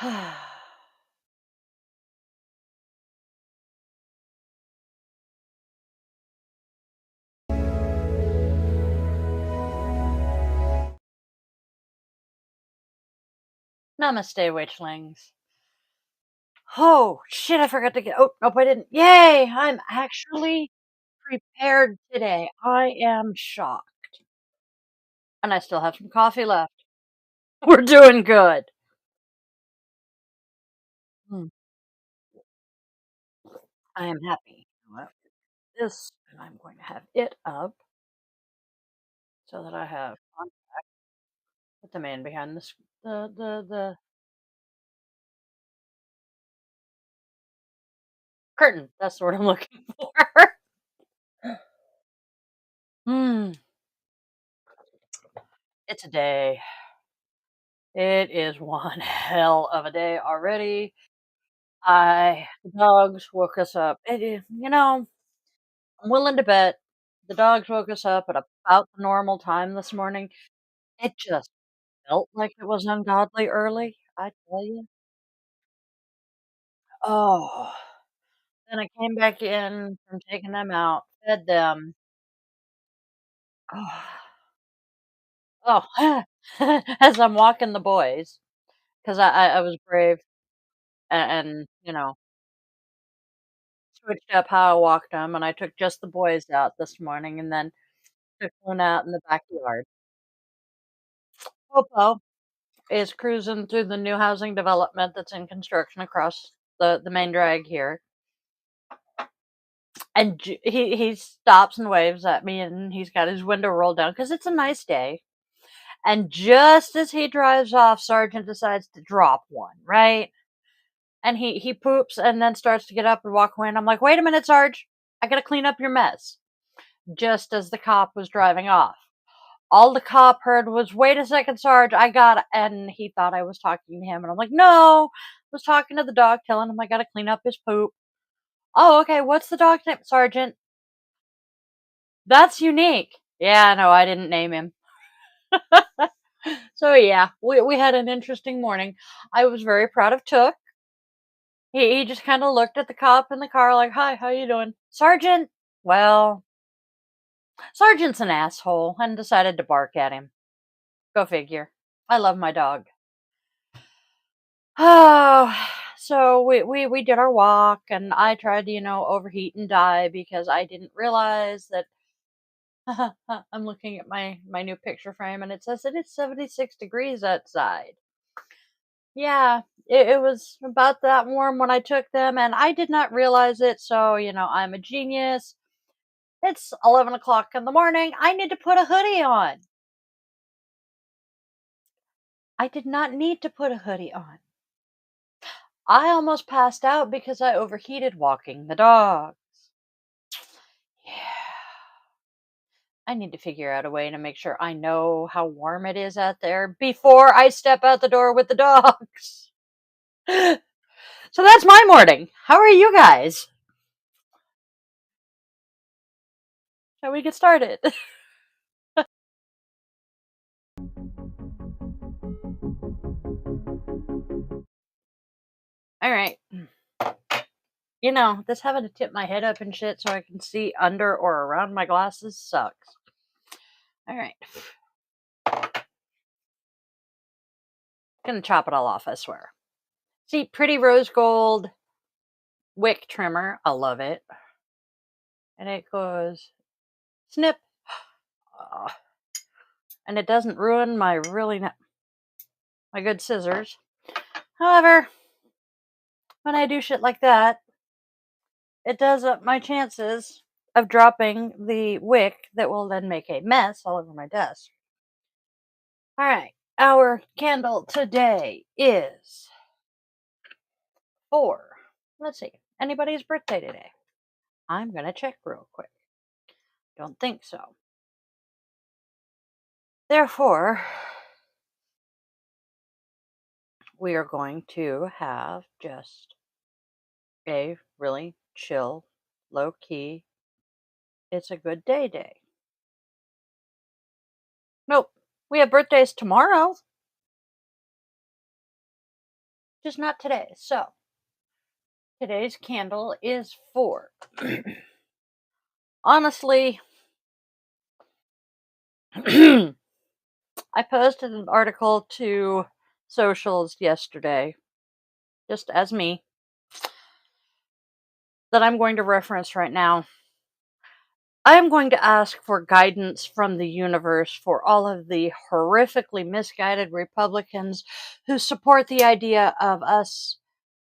Namaste, witchlings. Oh, shit, I forgot to get. Oh, nope, I didn't. Yay! I'm actually prepared today. I am shocked. And I still have some coffee left. We're doing good. Mm, I am happy. Well, this, and I'm going to have it up so that I have contact with the man behind the curtain. That's what I'm looking for. Hmm, it's a day. It is one hell of a day already. The dogs woke us up. I'm willing to bet the dogs woke us up at about the normal time this morning. It just felt like it was ungodly early, I tell you. Oh, then I came back in from taking them out, fed them. Oh, oh, as I'm walking the boys, 'cause I was brave and, switched up how I walked them, and I took just the boys out this morning and then took one out in the backyard. Popo is cruising through the new housing development that's in construction across the main drag here, and he stops and waves at me, and he's got his window rolled down because it's a nice day, and just as he drives off, Sergeant decides to drop one, right? And he poops and then starts to get up and walk away, and I'm like, "Wait a minute, Sarge, I gotta clean up your mess," just as the cop was driving off. All the cop heard was, "Wait a second, Sarge, I got," and he thought I was talking to him, and I'm like, "No, I was talking to the dog, telling him I gotta clean up his poop." "Oh, okay, what's the dog's name?" "Sergeant." "That's unique." "Yeah, no, I didn't name him." So yeah, we had an interesting morning. I was very proud of Took. He just kinda looked at the cop in the car like, "Hi, how you doing?" "Sergeant." Well, Sergeant's an asshole and decided to bark at him. Go figure. I love my dog. Oh, so we did our walk, and I tried to, overheat and die because I didn't realize that I'm looking at my new picture frame, and it says it is 76 degrees outside. Yeah, it was about that warm when I took them, and I did not realize it. So, I'm a genius. It's 11 o'clock in the morning. I need to put a hoodie on. I did not need to put a hoodie on. I almost passed out because I overheated walking the dog. Yeah. I need to figure out a way to make sure I know how warm it is out there before I step out the door with the dogs. So that's my morning. How are you guys? Shall we get started? All right. This having to tip my head up and shit so I can see under or around my glasses sucks. All right. Gonna chop it all off, I swear. See, pretty rose gold wick trimmer. I love it. And it goes snip. Ah, and it doesn't ruin my my good scissors. However, when I do shit like that, it does up my chances of dropping the wick that will then make a mess all over my desk. All right, our candle today is for, let's see, anybody's birthday today. I'm going to check real quick. Don't think so. Therefore, we are going to have just a really chill, low key, it's a good day. Nope, we have birthdays tomorrow. just not today. So, today's candle is for. Honestly, I posted an article to socials yesterday, just as me, that I'm going to reference right now. I am going to ask for guidance from the universe for all of the horrifically misguided Republicans who support the idea of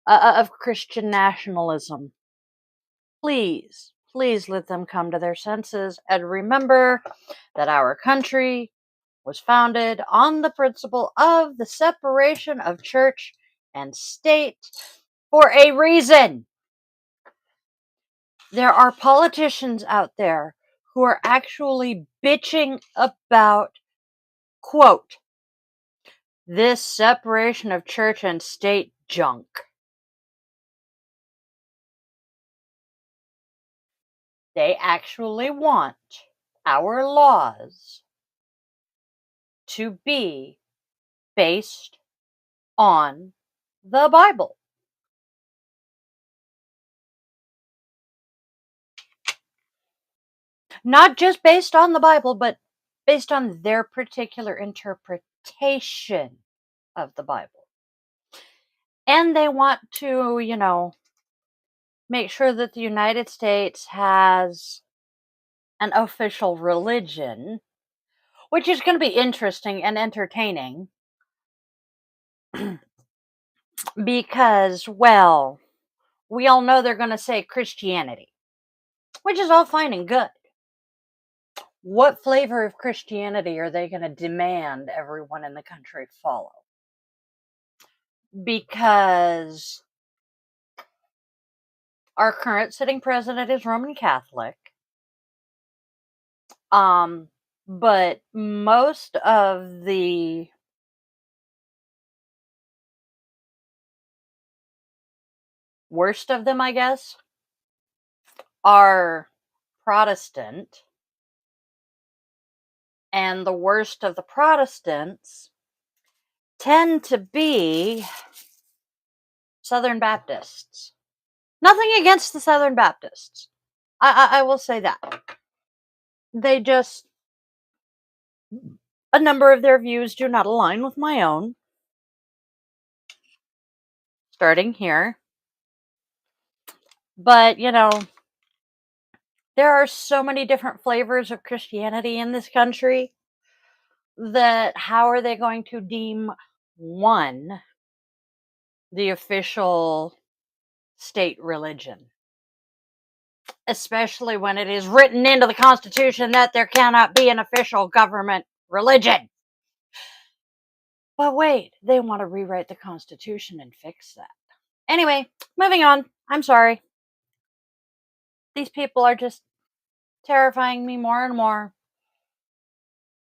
of Christian nationalism. Please, please let them come to their senses and remember that our country was founded on the principle of the separation of church and state for a reason. There are politicians out there who are actually bitching about, quote, this separation of church and state junk. They actually want our laws to be based on the Bible. Not just based on the Bible, but based on their particular interpretation of the Bible. And they want to, make sure that the United States has an official religion, which is going to be interesting and entertaining because, well, we all know they're going to say Christianity, which is all fine and good. What flavor of Christianity are they going to demand everyone in the country follow? Because our current sitting president is Roman Catholic. But most of the worst of them, I guess, are Protestant. And the worst of the Protestants tend to be Southern Baptists. Nothing against the Southern Baptists. I will say that. They just, a number of their views do not align with my own. Starting here. But, there are so many different flavors of Christianity in this country that how are they going to deem one the official state religion? Especially when it is written into the Constitution that there cannot be an official government religion. But wait, they want to rewrite the Constitution and fix that. Anyway, moving on. I'm sorry. These people are just terrifying me more and more.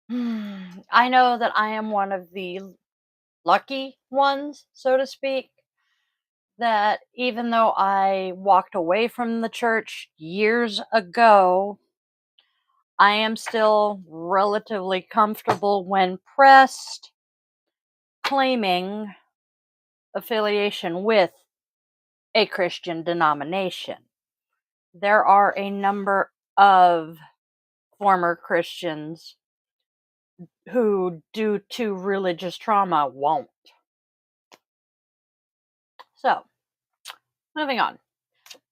I know that I am one of the lucky ones, so to speak, that even though I walked away from the church years ago, I am still relatively comfortable when pressed, claiming affiliation with a Christian denomination. There are a number of former Christians who, due to religious trauma, won't. So, moving on.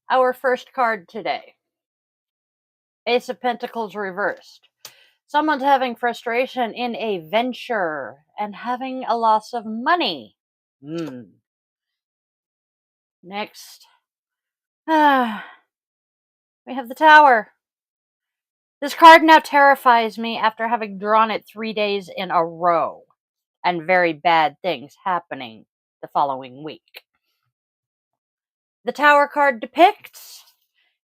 Our first card today. Ace of Pentacles reversed. Someone's having frustration in a venture and having a loss of money. Next. We have the Tower. This card now terrifies me after having drawn it 3 days in a row and very bad things happening the following week. The Tower card depicts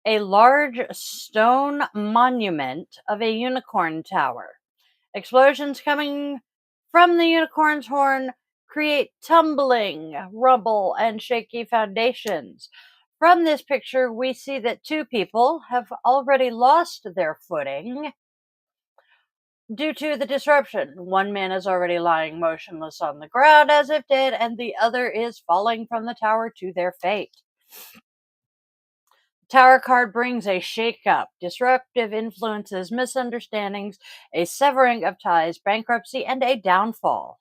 a large stone monument of a unicorn tower. Explosions coming from the unicorn's horn create tumbling, rubble, and shaky foundations. From this picture, we see that 2 people have already lost their footing. Due to the disruption, one man is already lying motionless on the ground as if dead, and the other is falling from the tower to their fate. Tower card brings a shake-up, disruptive influences, misunderstandings, a severing of ties, bankruptcy, and a downfall.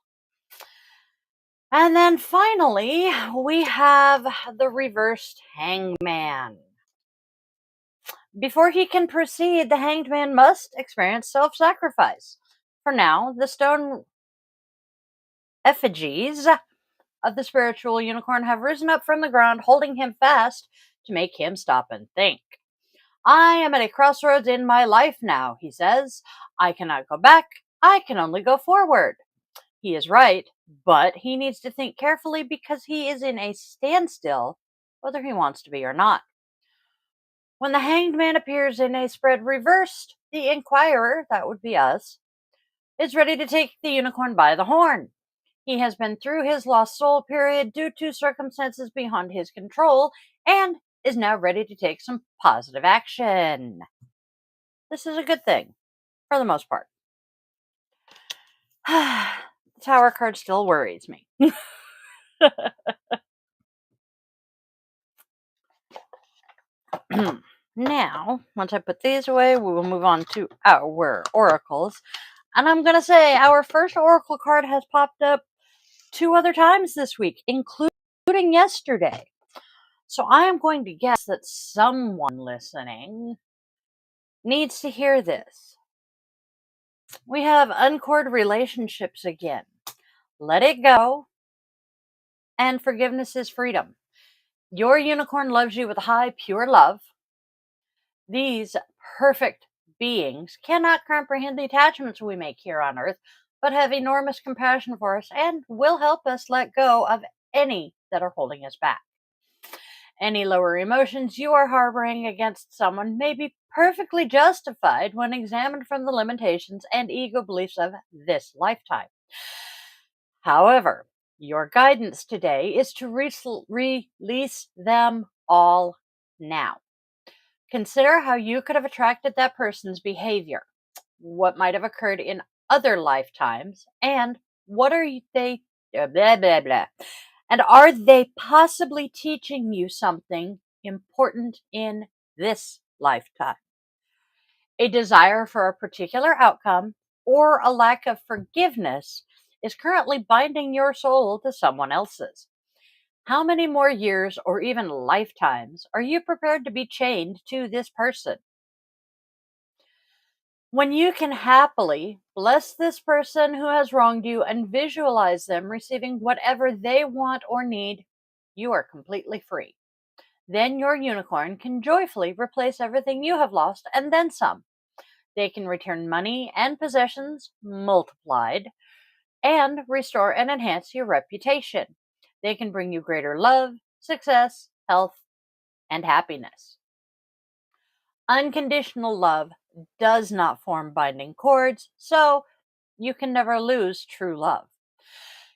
And then finally, we have the reversed hangman. Before he can proceed, the hanged man must experience self-sacrifice. For now, the stone effigies of the spiritual unicorn have risen up from the ground, holding him fast to make him stop and think. I am at a crossroads in my life now, he says. I cannot go back. I can only go forward. He is right, but he needs to think carefully because he is in a standstill, whether he wants to be or not. When the hanged man appears in a spread reversed, the inquirer, that would be us, is ready to take the unicorn by the horn. He has been through his lost soul period due to circumstances beyond his control and is now ready to take some positive action. This is a good thing, for the most part. The Tower card still worries me. Now, once I put these away, we will move on to our oracles. And I'm going to say our first oracle card has popped up 2 other times this week, including yesterday. So I am going to guess that someone listening needs to hear this. We have uncored relationships again. Let it go. And forgiveness is freedom. Your unicorn loves you with high, pure love. These perfect beings cannot comprehend the attachments we make here on earth, but have enormous compassion for us and will help us let go of any that are holding us back. Any lower emotions you are harboring against someone may be perfectly justified when examined from the limitations and ego beliefs of this lifetime. However, your guidance today is to release them all now. Consider how you could have attracted that person's behavior, what might have occurred in other lifetimes, and what are they blah blah blah. And are they possibly teaching you something important in this lifetime? A desire for a particular outcome or a lack of forgiveness is currently binding your soul to someone else's. How many more years or even lifetimes are you prepared to be chained to this person? When you can happily bless this person who has wronged you and visualize them receiving whatever they want or need, you are completely free. Then your unicorn can joyfully replace everything you have lost and then some. They can return money and possessions multiplied and restore and enhance your reputation. They can bring you greater love, success, health, and happiness. Unconditional love does not form binding cords, so you can never lose true love.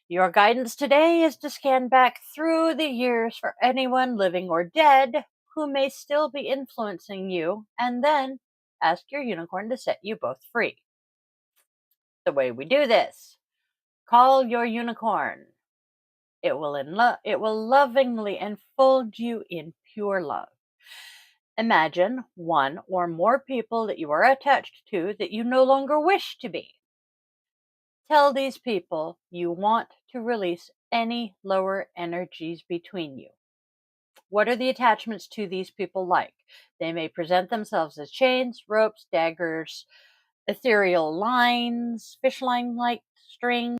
Your guidance today is to scan back through the years for anyone living or dead who may still be influencing you, and then ask your unicorn to set you both free. The way we do this: call your unicorn. It will lovingly enfold you in pure love. Imagine one or more people that you are attached to that you no longer wish to be. Tell these people you want to release any lower energies between you. What are the attachments to these people like? They may present themselves as chains, ropes, daggers, ethereal lines, fish line like strings.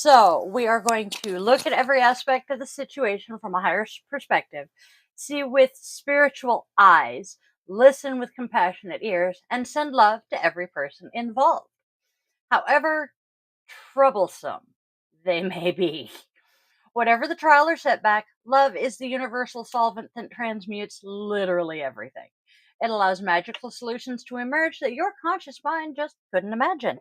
So, we are going to look at every aspect of the situation from a higher perspective, see with spiritual eyes, listen with compassionate ears, and send love to every person involved, however troublesome they may be. Whatever the trial or setback, love is the universal solvent that transmutes literally everything. It allows magical solutions to emerge that your conscious mind just couldn't imagine.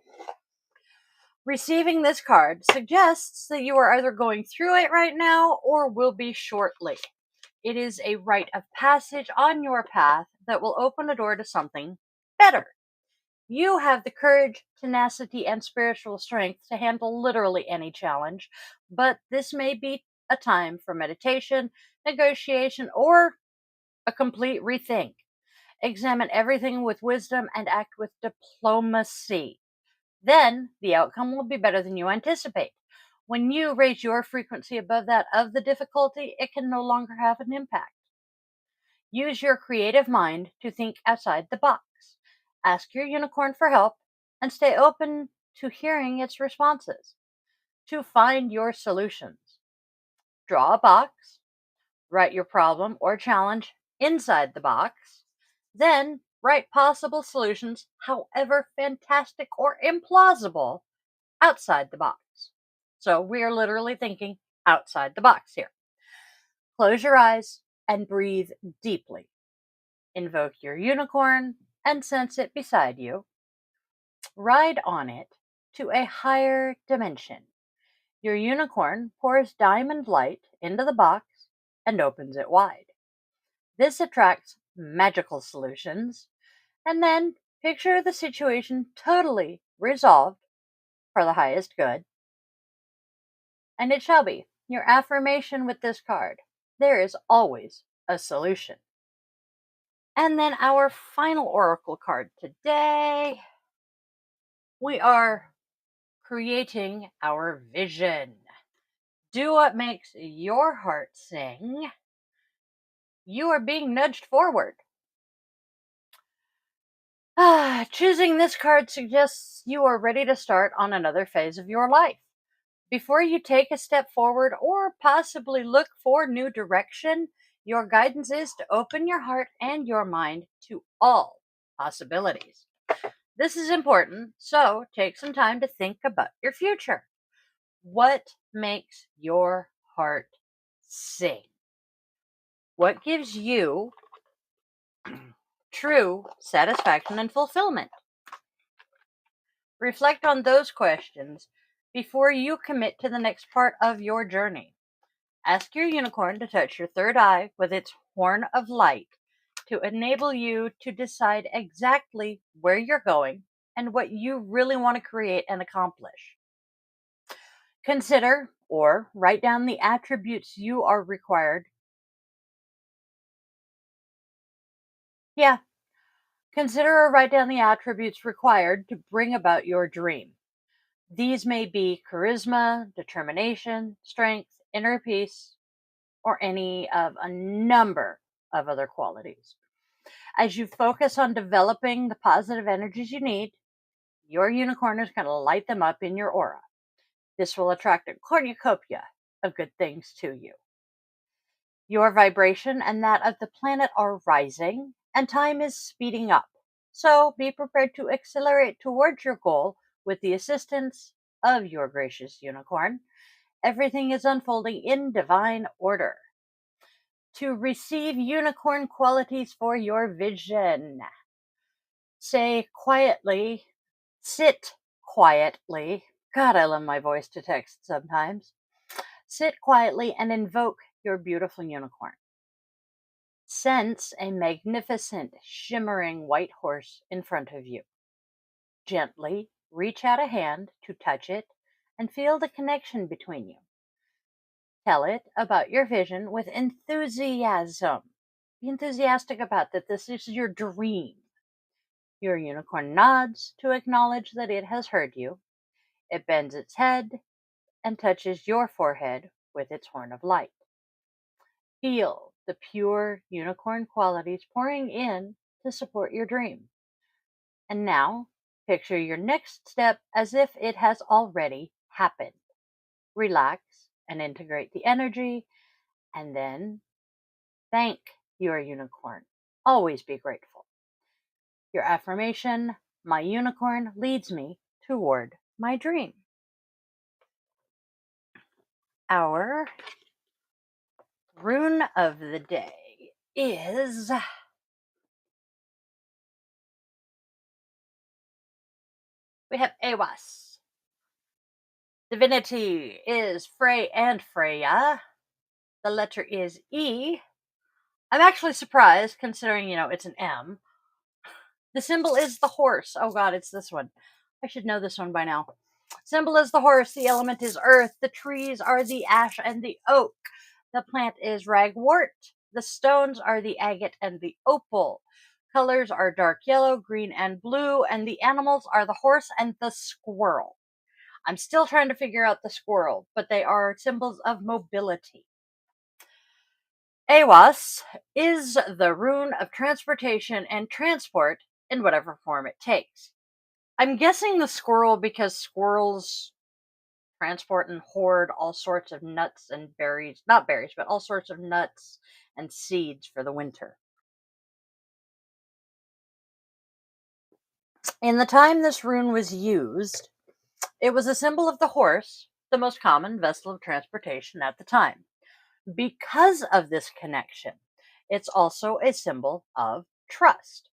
Receiving this card suggests that you are either going through it right now or will be shortly. It is a rite of passage on your path that will open a door to something better. You have the courage, tenacity, and spiritual strength to handle literally any challenge, but this may be a time for meditation, negotiation, or a complete rethink. Examine everything with wisdom and act with diplomacy. Then the outcome will be better than you anticipate. When you raise your frequency above that of the difficulty, it can no longer have an impact. Use your creative mind to think outside the box. Ask your unicorn for help and stay open to hearing its responses. To find your solutions, draw a box, write your problem or challenge inside the box, then write possible solutions, however fantastic or implausible, outside the box. So we are literally thinking outside the box here. Close your eyes and breathe deeply. Invoke your unicorn and sense it beside you. Ride on it to a higher dimension. Your unicorn pours diamond light into the box and opens it wide. This attracts magical solutions, and then picture the situation totally resolved for the highest good. And it shall be. Your affirmation with this card: there is always a solution. And then our final oracle card today, we are creating our vision. Do what makes your heart sing. You are being nudged forward. Choosing this card suggests you are ready to start on another phase of your life. Before you take a step forward or possibly look for new direction, your guidance is to open your heart and your mind to all possibilities. This is important, so take some time to think about your future. What makes your heart sing? What gives you true satisfaction and fulfillment? Reflect on those questions before you commit to the next part of your journey. Ask your unicorn to touch your third eye with its horn of light to enable you to decide exactly where you're going and what you really want to create and accomplish. Consider or write down the attributes you are required. Yeah, consider or write down the attributes required to bring about your dream. These may be charisma, determination, strength, inner peace, or any of a number of other qualities. As you focus on developing the positive energies you need, your unicorn is going to light them up in your aura. This will attract a cornucopia of good things to you. Your vibration and that of the planet are rising, and time is speeding up. So be prepared to accelerate towards your goal with the assistance of your gracious unicorn. Everything is unfolding in divine order. To receive unicorn qualities for your vision, say quietly, sit quietly. God, I love my voice to text sometimes. Sit quietly and invoke your beautiful unicorn. Sense a magnificent, shimmering white horse in front of you. Gently reach out a hand to touch it and feel the connection between you. Tell it about your vision with enthusiasm. Be enthusiastic about that this is your dream. Your unicorn nods to acknowledge that it has heard you. It bends its head and touches your forehead with its horn of light. Feel the pure unicorn qualities pouring in to support your dream. And now, picture your next step as if it has already happened. relax, and integrate the energy, and then thank your unicorn. Always be grateful. Your affirmation: my unicorn leads me toward my dream. Our rune of the day is we have Awas. Divinity is Frey and Freya. The letter is E. I'm actually surprised considering, it's an M. The symbol is the horse. Oh god, it's this one. I should know this one by now. Symbol is the horse. The element is earth. The trees are the ash and the oak. The plant is ragwort. The stones are the agate and the opal. Colors are dark yellow, green, and blue. And the animals are the horse and the squirrel. I'm still trying to figure out the squirrel, but they are symbols of mobility. Awas is the rune of transportation and transport in whatever form it takes. I'm guessing the squirrel because squirrels transport and hoard all sorts of nuts and berries, not berries, but all sorts of nuts and seeds for the winter. In the time this rune was used, it was a symbol of the horse, the most common vessel of transportation at the time. Because of this connection, it's also a symbol of trust.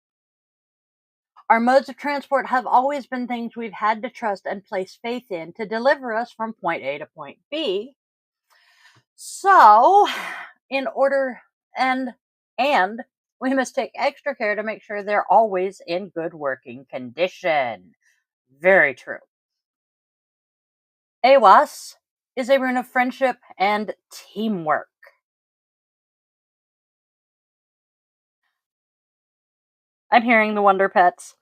Our modes of transport have always been things we've had to trust and place faith in to deliver us from point A to point B. So, in order and we must take extra care to make sure they're always in good working condition. Very true. Awas is a rune of friendship and teamwork. I'm hearing the Wonder Pets.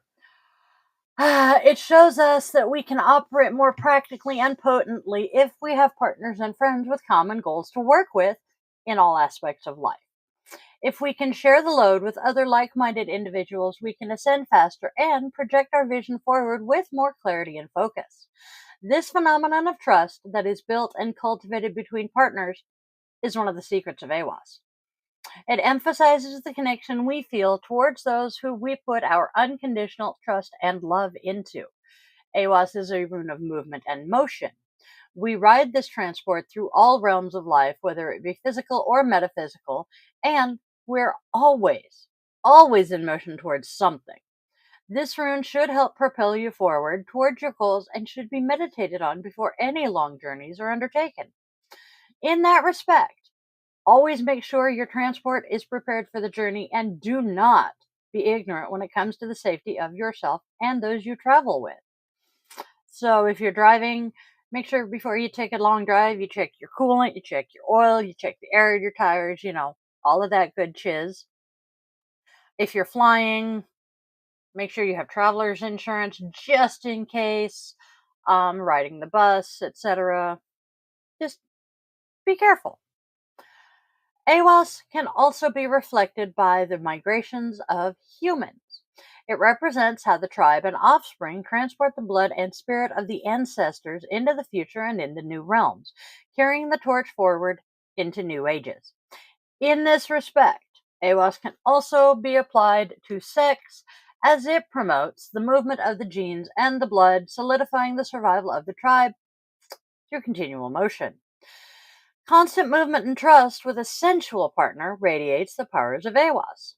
It shows us that we can operate more practically and potently if we have partners and friends with common goals to work with in all aspects of life. If we can share the load with other like minded individuals, we can ascend faster and project our vision forward with more clarity and focus. This phenomenon of trust that is built and cultivated between partners is one of the secrets of Awas. It emphasizes the connection we feel towards those who we put our unconditional trust and love into. Awas is a rune of movement and motion. We ride this transport through all realms of life, whether it be physical or metaphysical, and we're always in motion towards something. This rune should help propel you forward towards your goals and should be meditated on before any long journeys are undertaken. In that respect, always make sure your transport is prepared for the journey and do not be ignorant when it comes to the safety of yourself and those you travel with. So if you're driving, make sure before you take a long drive, you check your coolant, you check your oil, you check the air of your tires, all of that good chiz. If you're flying, make sure you have traveler's insurance just in case, riding the bus, etc. Just be careful. Awas can also be reflected by the migrations of humans. It represents how the tribe and offspring transport the blood and spirit of the ancestors into the future and into new realms, carrying the torch forward into new ages. In this respect, Awas can also be applied to sex, as it promotes the movement of the genes and the blood, solidifying the survival of the tribe through continual motion. Constant movement and trust with a sensual partner radiates the powers of Awas.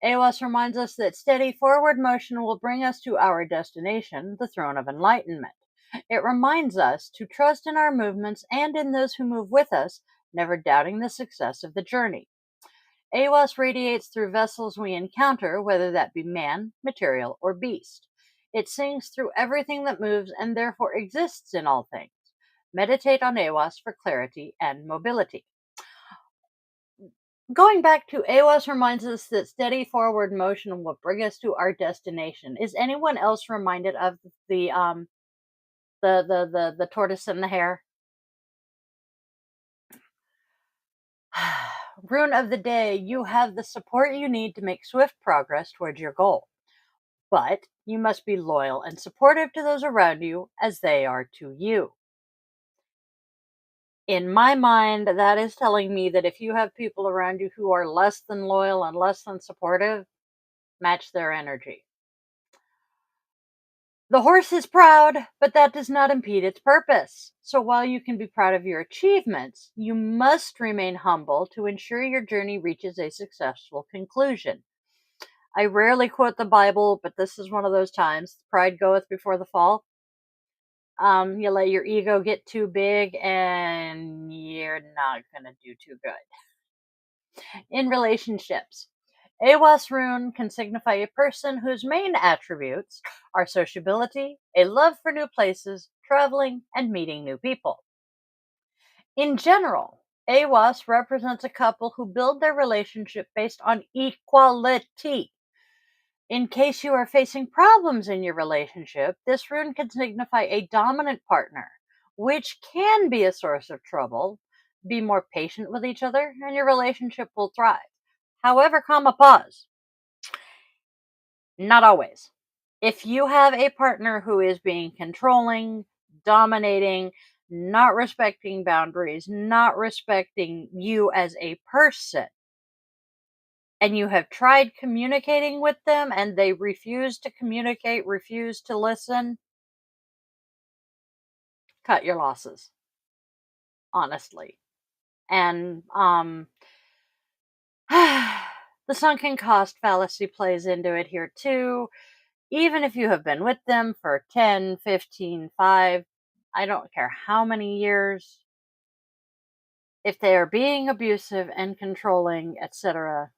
Awas reminds us that steady forward motion will bring us to our destination, the throne of enlightenment. It reminds us to trust in our movements and in those who move with us, never doubting the success of the journey. Awas radiates through vessels we encounter, whether that be man, material, or beast. It sings through everything that moves and therefore exists in all things. Meditate on Awas for clarity and mobility. Going back to Awas reminds us that steady forward motion will bring us to our destination. Is anyone else reminded of the tortoise and the hare? Rune of the day: you have the support you need to make swift progress towards your goal. But you must be loyal and supportive to those around you as they are to you. In my mind, that is telling me that if you have people around you who are less than loyal and less than supportive, match their energy. The horse is proud, but that does not impede its purpose. So while you can be proud of your achievements, you must remain humble to ensure your journey reaches a successful conclusion. I rarely quote the Bible, but this is one of those times. Pride goeth before the fall. You let your ego get too big and you're not going to do too good. In relationships, Awas rune can signify a person whose main attributes are sociability, a love for new places, traveling, and meeting new people. In general, Awas represents a couple who build their relationship based on equality. In case you are facing problems in your relationship, this rune can signify a dominant partner, which can be a source of trouble. Be more patient with each other, and your relationship will thrive. However, pause. Not always. If you have a partner who is being controlling, dominating, not respecting boundaries, not respecting you as a person, and you have tried communicating with them and they refuse to communicate, refuse to listen, cut your losses, honestly. And the sunken cost fallacy plays into it here too. Even if you have been with them for 10, 15, 5, I don't care how many years, if they are being abusive and controlling, etc.,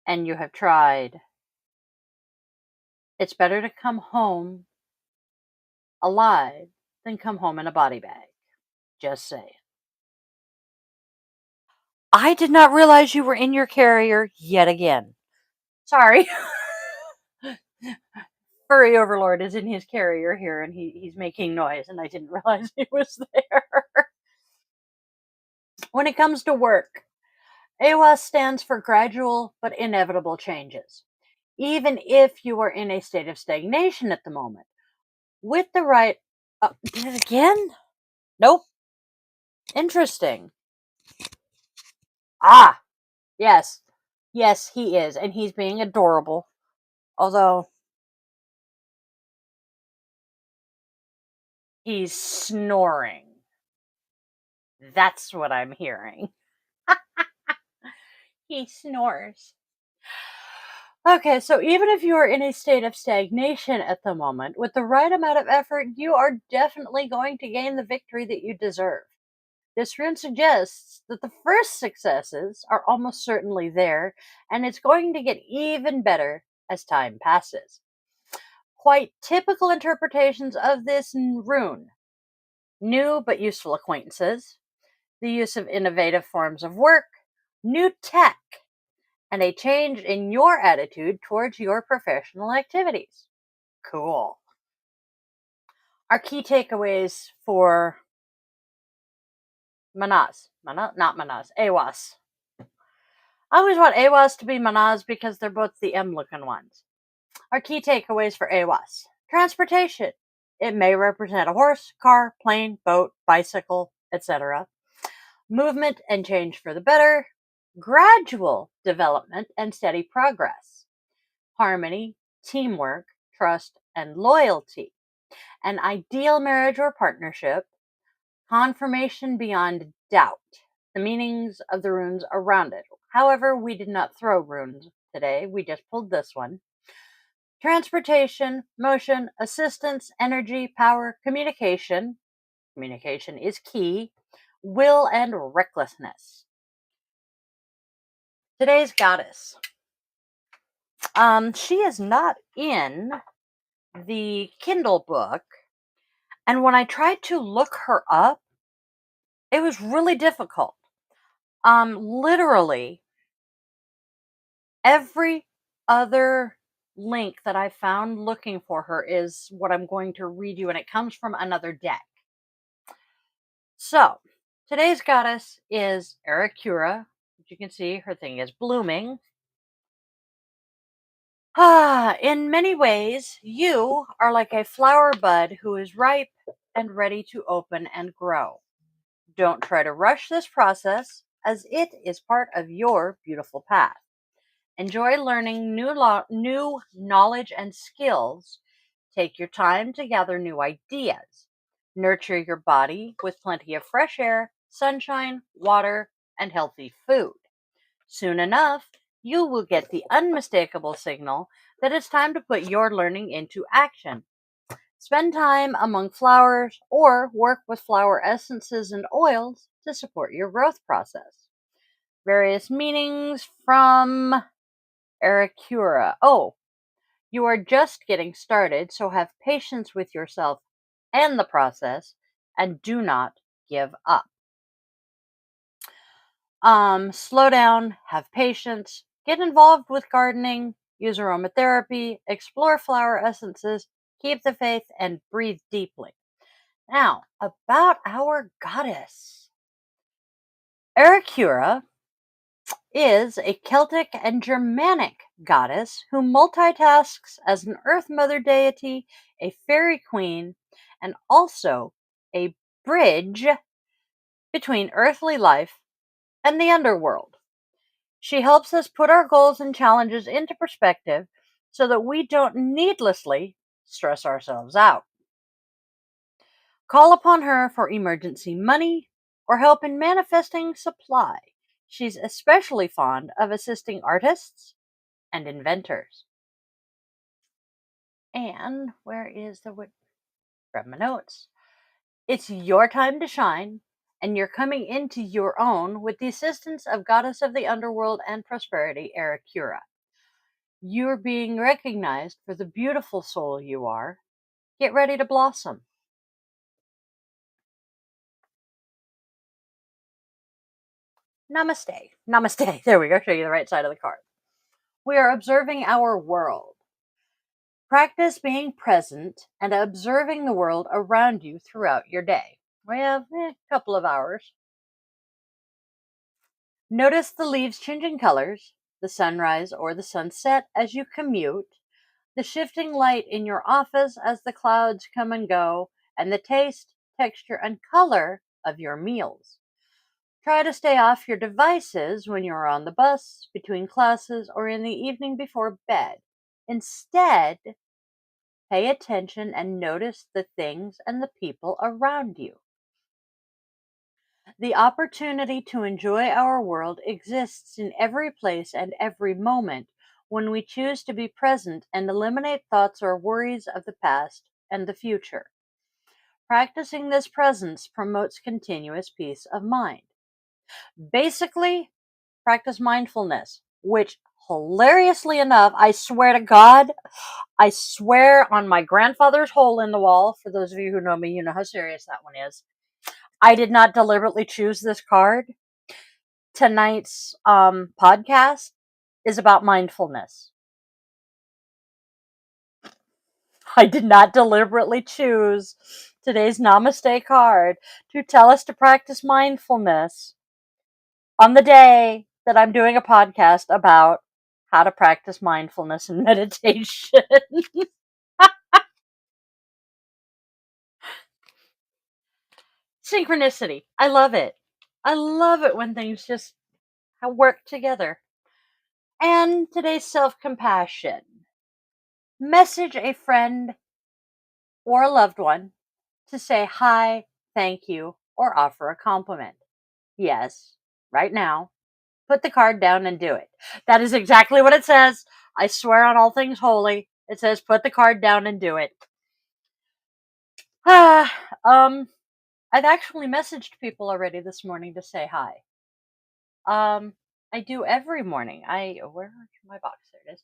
and you have tried, it's better to come home alive than come home in a body bag. Just saying. I did not realize you were in your carrier yet again. Sorry. Furry Overlord is in his carrier here and he's making noise, and I didn't realize he was there. When it comes to work, AWAS stands for gradual but inevitable changes. Even if you are in a state of stagnation at the moment, with the right. Did it again? Nope. Interesting. Ah, yes. Yes, he is. And he's being adorable. Although he's snoring. That's what I'm hearing. He snores. Okay, so even if you are in a state of stagnation at the moment, with the right amount of effort, you are definitely going to gain the victory that you deserve. This rune suggests that the first successes are almost certainly there, and it's going to get even better as time passes. Quite typical interpretations of this rune: new but useful acquaintances, the use of innovative forms of work, new tech, and a change in your attitude towards your professional activities. Cool. Our key takeaways for not Manaz, Awas. I always want Awas to be Manaz because they're both the M looking ones. Our key takeaways for Awas: transportation. It may represent a horse, car, plane, boat, bicycle, etc. Movement and change for the better. Gradual development and steady progress. Harmony, teamwork, trust, and loyalty. An ideal marriage or partnership. Confirmation beyond doubt. The meanings of the runes around it. However, we did not throw runes today, we just pulled this one. Transportation, motion, assistance, energy, power, communication. Communication is key. Will and recklessness. Today's goddess. She is not in the Kindle book, and when I tried to look her up, it was really difficult. Literally every other link that I found looking for her is what I'm going to read you, and it comes from another deck. So, today's goddess is Aracura. As you can see, her thing is blooming. In many ways, you are like a flower bud who is ripe and ready to open and grow. Don't try to rush this process, as it is part of your beautiful path. Enjoy learning new knowledge and skills. Take your time to gather new ideas. Nurture your body with plenty of fresh air, sunshine, water, and healthy food. Soon enough, you will get the unmistakable signal that it's time to put your learning into action. Spend time among flowers or work with flower essences and oils to support your growth process. Various meanings from Aracura. Oh, you are just getting started, so have patience with yourself and the process and do not give up. Slow down, have patience, get involved with gardening, use aromatherapy, explore flower essences, keep the faith, and breathe deeply. Now, about our goddess. Aracura is a Celtic and Germanic goddess who multitasks as an Earth Mother deity, a fairy queen, and also a bridge between earthly life and the underworld. She helps us put our goals and challenges into perspective so that we don't needlessly stress ourselves out. Call upon her for emergency money or help in manifesting supply. She's especially fond of assisting artists and inventors. And where is the wood? Grab my notes. It's your time to shine, and you're coming into your own with the assistance of Goddess of the Underworld and Prosperity, Aracura. You're being recognized for the beautiful soul you are. Get ready to blossom. Namaste. Namaste. There we go. Show you the right side of the card. We are observing our world. Practice being present and observing the world around you throughout your day. We have a couple of hours. Notice the leaves changing colors, the sunrise or the sunset as you commute, the shifting light in your office as the clouds come and go, and the taste, texture, and color of your meals. Try to stay off your devices when you're on the bus, between classes, or in the evening before bed. Instead, pay attention and notice the things and the people around you. The opportunity to enjoy our world exists in every place and every moment when we choose to be present and eliminate thoughts or worries of the past and the future. Practicing this presence promotes continuous peace of mind. Basically, practice mindfulness, which hilariously enough, I swear to God, I swear on my grandfather's hole in the wall, for those of you who know me, you know how serious that one is. I did not deliberately choose this card. Tonight's podcast is about mindfulness. I did not deliberately choose today's Namaste card to tell us to practice mindfulness on the day that I'm doing a podcast about how to practice mindfulness and meditation. Synchronicity. I love it. I love it when things just work together. And today's self-compassion. Message a friend or a loved one to say hi, thank you, or offer a compliment. Yes, right now. Put the card down and do it. That is exactly what it says. I swear on all things holy. It says put the card down and do it. I've actually messaged people already this morning to say hi. I do every morning. Where's my box? There it is.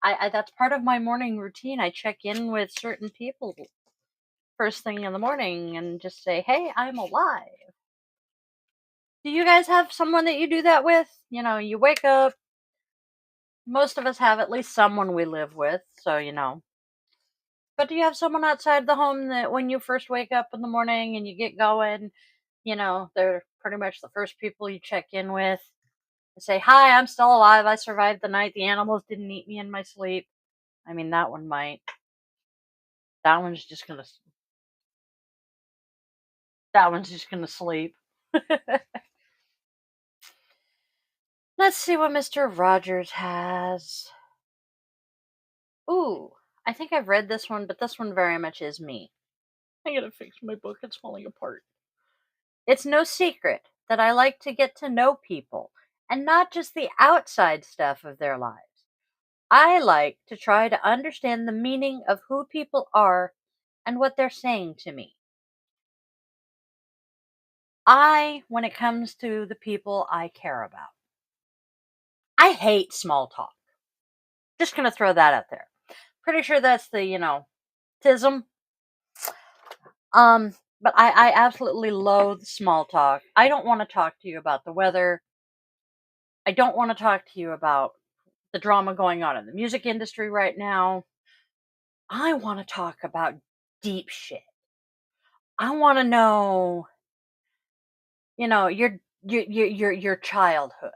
I that's part of my morning routine. I check in with certain people first thing in the morning and just say, "Hey, I'm alive." Do you guys have someone that you do that with? You know, you wake up. Most of us have at least someone we live with, so you know. But do you have someone outside the home that when you first wake up in the morning and you get going, you know, they're pretty much the first people you check in with? Say, "Hi, I'm still alive. I survived the night. The animals didn't eat me in my sleep." I mean, that one might. That one's just gonna. That one's just gonna sleep. Let's see what Mr. Rogers has. Ooh, I think I've read this one, but this one very much is me. I gotta fix my book, it's falling apart. It's no secret that I like to get to know people, and not just the outside stuff of their lives. I like to try to understand the meaning of who people are and what they're saying to me. When it comes to the people I care about, I hate small talk. Just gonna throw that out there. Pretty sure that's the, tism. But I absolutely loathe small talk. I don't want to talk to you about the weather. I don't want to talk to you about the drama going on in the music industry right now. I want to talk about deep shit. I want to know, your childhood.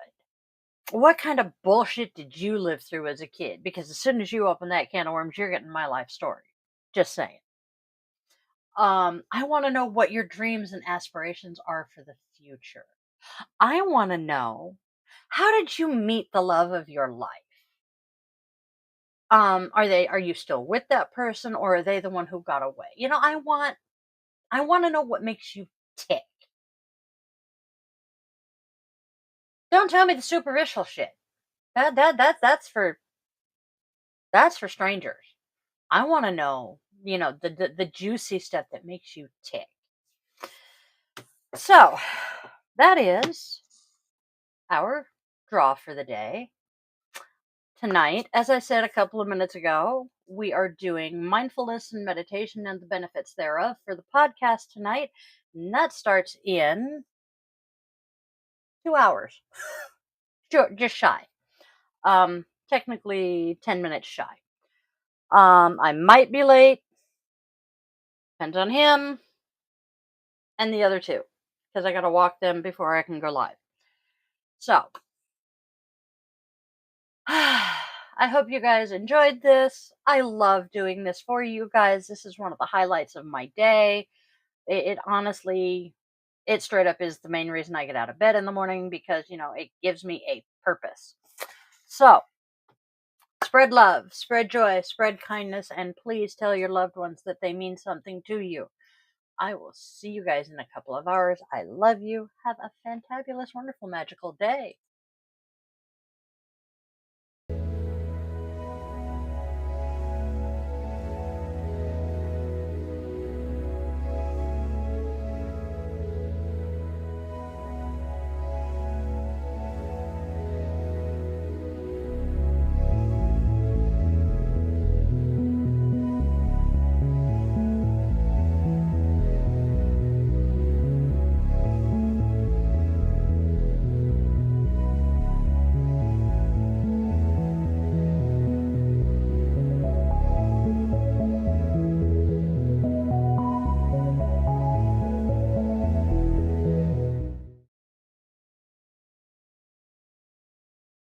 What kind of bullshit did you live through as a kid? Because as soon as you open that can of worms, you're getting my life story. Just saying. I want to know what your dreams and aspirations are for the future. I want to know, how did you meet the love of your life? Are you still with that person, or are they the one who got away? I want to know what makes you tick. Don't tell me the superficial shit. That's for strangers. I want to know, the juicy stuff that makes you tick. So, that is our draw for the day. Tonight, as I said a couple of minutes ago, we are doing mindfulness and meditation and the benefits thereof for the podcast tonight. And that starts in 2 hours. Sure, just shy. Technically 10 minutes shy. I might be late. Depends on him and the other two, because I got to walk them before I can go live. So, I hope you guys enjoyed this. I love doing this for you guys. This is one of the highlights of my day. It honestly, it straight up is the main reason I get out of bed in the morning, because, it gives me a purpose. So, spread love, spread joy, spread kindness, and please tell your loved ones that they mean something to you. I will see you guys in a couple of hours. I love you. Have a fantabulous, wonderful, magical day.